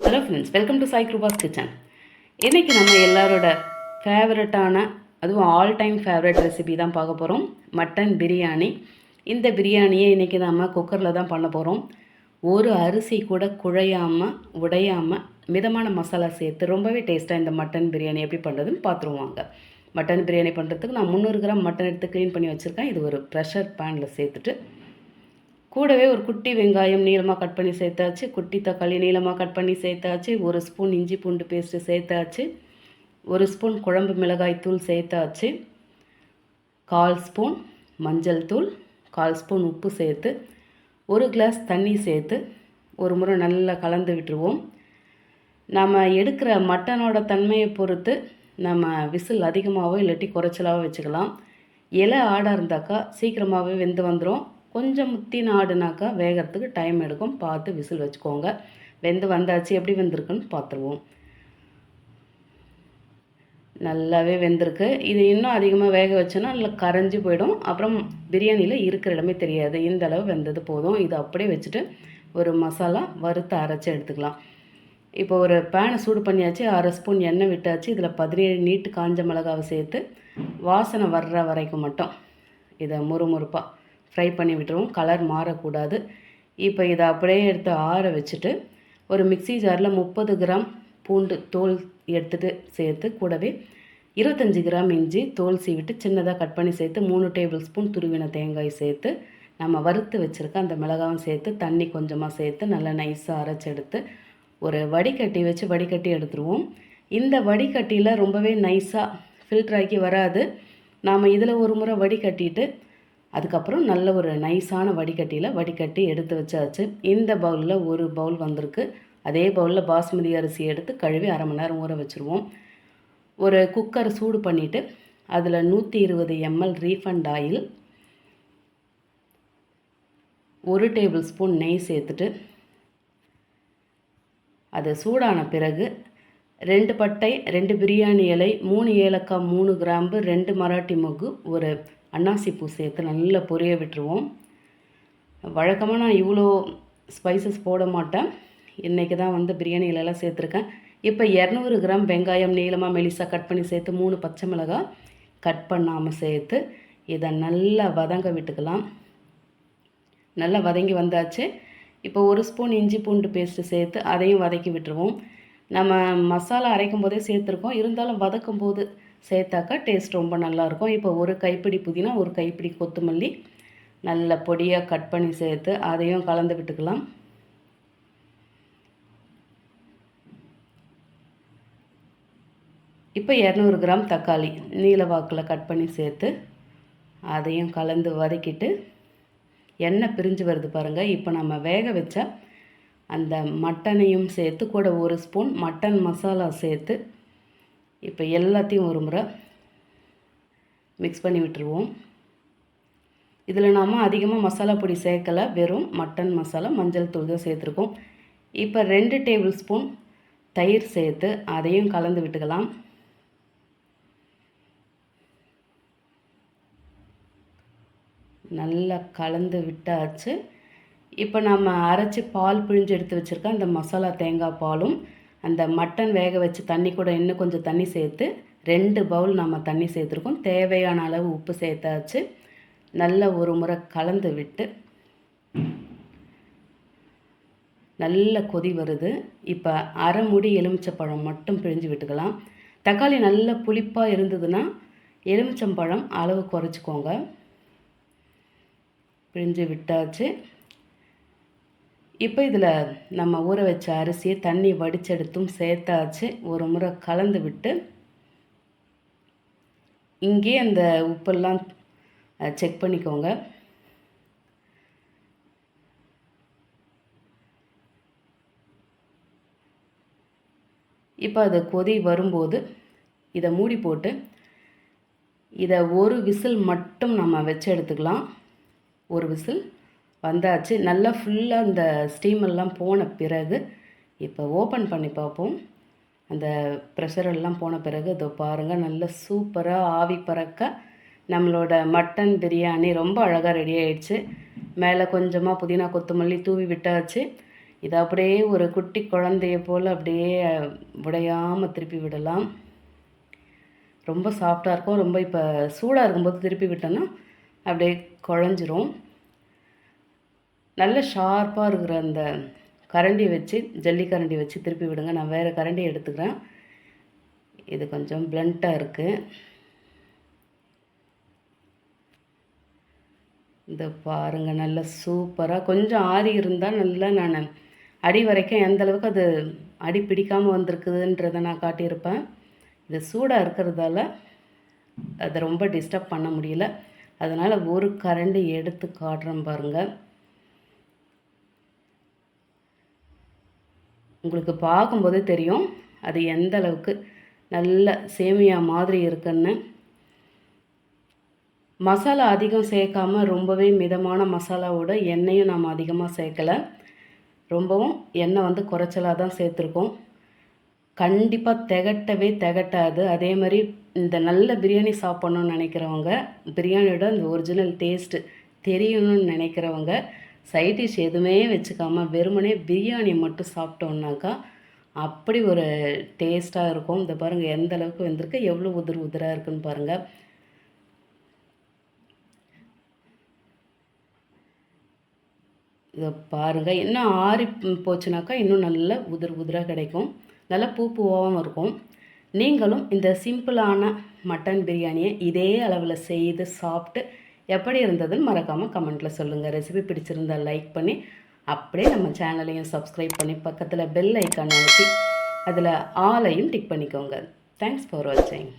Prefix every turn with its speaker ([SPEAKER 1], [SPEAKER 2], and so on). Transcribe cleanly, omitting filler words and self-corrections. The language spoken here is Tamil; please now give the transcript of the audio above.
[SPEAKER 1] Hello friends, welcome to Sai Kiruba's kitchen. இன்றைக்கி நம்ம எல்லாரோட ஃபேவரட்டான, அதுவும் ஆல் டைம் ஃபேவரட் ரெசிபி தான் பார்க்க போகிறோம். மட்டன் பிரியாணி. இந்த பிரியாணியை இன்றைக்கி நம்ம குக்கரில் தான் பண்ண போகிறோம். ஒரு அரிசி கூட குழையாமல் உடையாமல் மிதமான மசாலா சேர்த்து ரொம்பவே டேஸ்ட்டாக இந்த மட்டன் பிரியாணி எப்படி பண்ணுறதுன்னு பார்த்துருவாங்க. மட்டன் பிரியாணி பண்ணுறதுக்கு நான் 300 கிராம் மட்டன் எடுத்து க்ளீன் பண்ணி வச்சுருக்கேன். இது ஒரு ப்ரெஷர் பேனில் சேர்த்துட்டு கூடவே ஒரு குட்டி வெங்காயம் நீளமாக கட் பண்ணி சேர்த்தாச்சு, குட்டி தக்காளி நீளமாக கட் பண்ணி சேர்த்தாச்சு, 1 ஸ்பூன் இஞ்சி பூண்டு பேஸ்ட்டு சேர்த்தாச்சு, 1 ஸ்பூன் குழம்பு மிளகாய் தூள் சேர்த்தாச்சு, 1/4 ஸ்பூன் மஞ்சள் தூள், 1/4 ஸ்பூன் உப்பு சேர்த்து 1 கிளாஸ் தண்ணி சேர்த்து ஒரு முறை நல்லா கலந்து விட்டுருவோம். நம்ம எடுக்கிற மட்டனோட தன்மையை பொறுத்து நம்ம விசில் அதிகமாகவோ இல்லாட்டி குறைச்சலாகவோ வச்சுக்கலாம். இலை ஆடாக இருந்தாக்கா சீக்கிரமாகவே வெந்து வந்துடும். கொஞ்சம் முத்தின ஆடுனாக்கா வேகிறதுக்கு டைம் எடுக்கும். பார்த்து விசில் வச்சுக்கோங்க. வெந்து வந்தாச்சு, எப்படி வெந்திருக்குன்னு பார்த்துருவோம். நல்லாவே வெந்திருக்கு. இது இன்னும் அதிகமாக வேக வச்சோன்னா நல்லா கரைஞ்சி போயிடும். அப்புறம் பிரியாணியில் இருக்கிற இடமே தெரியாது. இந்த அளவு வெந்தது போதும். இதை அப்படியே வச்சுட்டு ஒரு மசாலா வறுத்து அரைச்சி எடுத்துக்கலாம். இப்போ ஒரு பேனை சூடு பண்ணியாச்சு, 1/2 ஸ்பூன் எண்ணெய் விட்டாச்சு. இதில் 17 நீட்டு காஞ்ச மிளகாவை சேர்த்து வாசனை வர்ற வரைக்கும் மட்டும் இதை முறுமுறுப்பாக ஃப்ரை பண்ணி விட்டுருவோம். கலர் மாறக்கூடாது. இப்போ இதை அப்படியே எடுத்து ஆற வச்சுட்டு ஒரு மிக்ஸி ஜாரில் 30 கிராம் பூண்டு தோல் எடுத்துகிட்டு சேர்த்து கூடவே 25 கிராம் இஞ்சி தோல் சீவிட்டு சின்னதாக கட் பண்ணி சேர்த்து 3 டேபிள் ஸ்பூன் துருவின தேங்காய் சேர்த்து நம்ம வறுத்து வச்சுருக்க அந்த மிளகாவும் சேர்த்து தண்ணி கொஞ்சமாக சேர்த்து நல்லா நைஸாக அரைச்சி எடுத்து ஒரு வடிகட்டி வச்சு வடிகட்டி எடுத்துருவோம். இந்த வடிகட்டியில் ரொம்பவே நைஸாக ஃபில்ட்ராக்கி வராது. நாம் இதில் ஒரு முறை வடிகட்டிட்டு அதுக்கப்புறம் நல்ல ஒரு நைஸான வடிகட்டியில் வடிகட்டி எடுத்து வச்சாச்சு. இந்த பவுலில் ஒரு பவுல் வந்திருக்கு. அதே பவுலில் பாஸ்மதி அரிசி எடுத்து கழுவி 1/2 மணி நேரம் ஊற வச்சுருவோம். ஒரு குக்கர் சூடு பண்ணிவிட்டு அதில் 120 ml refined oil, 1 table spoon நெய் சேர்த்துட்டு அது சூடான பிறகு 2 பட்டை, 2 பிரியாணி இலை, 3 ஏலக்காய், 3 கிராம்பு, 2 மராட்டி மொக்கு, ஒரு அன்னாசி பூ சேர்த்து நல்லா பொரிய விட்டுருவோம். வழக்கமாக நான் இவ்வளோ ஸ்பைசஸ் போட மாட்டேன். இன்றைக்கி தான் பிரியாணி இலையெல்லாம் சேர்த்துருக்கேன். இப்போ 200 கிராம் வெங்காயம் நீளமாக மெலிசாக கட் பண்ணி சேர்த்து 3 பச்சை மிளகாய் கட் பண்ணாமல் சேர்த்து இதை நல்லா வதங்க விட்டுக்கலாம். நல்லா வதங்கி வந்தாச்சு. இப்போ 1 ஸ்பூன் இஞ்சி பூண்டு பேஸ்ட்டு சேர்த்து அதையும் வதக்கி விட்டுருவோம். நம்ம மசாலா அரைக்கும் போதே சேர்த்துருக்கோம், இருந்தாலும் வதக்கும் போது சேர்த்தாக்கா டேஸ்ட் ரொம்ப நல்லாயிருக்கும். இப்போ ஒரு கைப்பிடி புதினா, ஒரு கைப்பிடி கொத்தமல்லி நல்ல பொடியாக கட் பண்ணி சேர்த்து அதையும் கலந்து விட்டுக்கலாம். இப்போ 200 கிராம் தக்காளி நீல வாக்கில் கட் பண்ணி சேர்த்து அதையும் கலந்து வதக்கிட்டு எண்ணெய் பிரிஞ்சு வருது பாருங்கள். இப்போ நம்ம வேக வச்ச அந்த மட்டனையும் சேர்த்து கூட 1 ஸ்பூன் மட்டன் மசாலா சேர்த்து இப்போ எல்லாத்தையும் ஒரு முறை மிக்ஸ் பண்ணி விட்டுருவோம். இதில் நாம் அதிகமாக மசாலா பொடி சேர்க்கலை, வெறும் மட்டன் மசாலா மஞ்சள் தூள் தான் சேர்த்துருக்கோம். இப்போ 2 டேபிள் ஸ்பூன் தயிர் சேர்த்து அதையும் கலந்து விட்டுக்கலாம். நல்லா கலந்து விட்டாச்சு. இப்போ நம்ம அரைச்சி பால் பிழிஞ்சு எடுத்து வச்சுருக்க அந்த மசாலா தேங்காய் பாலும் அந்த மட்டன் வேக வச்சு தண்ணி கூட இன்னும் கொஞ்சம் தண்ணி சேர்த்து 2 பவுல் நம்ம தண்ணி சேர்த்துருக்கோம். தேவையான அளவு உப்பு சேர்த்தாச்சு. நல்ல ஒரு முறை கலந்து விட்டு நல்ல கொதி வருது. இப்போ அரை மூடி எலுமிச்சம்பழம் மட்டும் பிழிஞ்சு விட்டுக்கலாம். தக்காளி நல்ல புளிப்பாக இருந்ததுன்னா எலுமிச்சம்பழம் அளவு குறைச்சிக்கோங்க. பிழிஞ்சு விட்டாச்சு. இப்போ இதில் நம்ம ஊற வச்ச அரிசியை தண்ணி வடிச்செடுத்தும் சேர்த்தாச்சு. ஒரு முறை கலந்து விட்டு இங்கே அந்த உப்பெல்லாம் செக் பண்ணிக்கோங்க. இப்போ அது கொதி வரும்போது இதை மூடி போட்டு இதை ஒரு விசில் மட்டும் நம்ம வச்சு எடுத்துக்கலாம். ஒரு விசில் வந்தாச்சு. நல்லா ஃபுல்லாக அந்த ஸ்டீமெல்லாம் போன பிறகு இப்போ ஓப்பன் பண்ணி பார்ப்போம். அந்த ப்ரெஷரெல்லாம் போன பிறகு இதோ பாருங்கள், நல்ல சூப்பராக ஆவி பறக்க நம்மளோட மட்டன் பிரியாணி ரொம்ப அழகாக ரெடி ஆகிடுச்சு. மேலே கொஞ்சமாக புதினா கொத்தமல்லி தூவி விட்டாச்சு. இதை அப்படியே ஒரு குட்டி குழந்தைய போல் அப்படியே உடையாமல் திருப்பி விடலாம். ரொம்ப சாஃப்டாக இருக்கும். ரொம்ப இப்போ சூடாக இருக்கும்போது திருப்பி விட்டோன்னா அப்படியே குழஞ்சிரும். நல்ல ஷார்ப்பாக இருக்கிற அந்த கரண்டி வச்சு, ஜல்லி கரண்டி வச்சு திருப்பி விடுங்க. நான் வேறு கரண்டி எடுத்துக்கிறேன். இது கொஞ்சம் பிளண்ட்டாக இருக்குது. இதை பாருங்கள், நல்ல சூப்பராக கொஞ்சம் ஆறி இருந்தால் நல்லா நான் அடி வரைக்கும் எந்த அளவுக்கு அது அடி பிடிக்காமல் வந்திருக்குதுன்றதை நான் காட்டியிருப்பேன். இது சூடாக இருக்கிறதால அதை ரொம்ப டிஸ்டர்ப் பண்ண முடியல. அதனால் ஒரு கரண்டி எடுத்து காட்டுறேன் பாருங்கள். உங்களுக்கு பார்க்கும்போதே தெரியும் அது எந்த அளவுக்கு நல்ல சேமியா மாதிரி இருக்குன்னு. மசாலா அதிகம் சேர்க்காமல் ரொம்பவே மிதமான மசாலாவோட எண்ணெயும் நாம் அதிகமாக சேர்க்கலை. ரொம்பவும் எண்ணெய் குறைச்சலாக தான் சேர்த்துருக்கோம். கண்டிப்பாக திகட்டாது. அதே மாதிரி இந்த நல்ல பிரியாணி சாப்பிட்ணுன்னு நினைக்கிறவங்க, பிரியாணியோட இந்த ஒரிஜினல் டேஸ்ட்டு தெரியணும்னு நினைக்கிறவங்க சைட் டிஷ் எதுவுமே வச்சுக்காமல் வெறுமனே பிரியாணி மட்டும் சாப்பிட்டோன்னாக்கா அப்படி ஒரு டேஸ்ட்டாக இருக்கும். இந்த பாருங்கள் எந்த அளவுக்கு வந்திருக்கு, எவ்வளோ உதிராக இருக்குன்னு பாருங்கள். இதை பாருங்கள், இன்னும் ஆறி போச்சுனாக்கா இன்னும் நல்ல உதிராக கிடைக்கும். நல்லா பூவாகவும் இருக்கும். நீங்களும் இந்த சிம்பிளான மட்டன் பிரியாணியை இதே அளவில் செய்து சாப்பிட்டு எப்படி இருந்ததுன்னு மறக்காமல் கமெண்ட்டில் சொல்லுங்கள். ரெசிபி பிடிச்சிருந்தால் லைக் பண்ணி அப்படியே நம்ம சேனலையும் சப்ஸ்கிரைப் பண்ணி பக்கத்தில் பெல் ஐக்கானை அழுத்தி அதில் ஆலையும் டிக் பண்ணிக்கோங்க. தேங்க்ஸ் ஃபார் வாட்சிங்.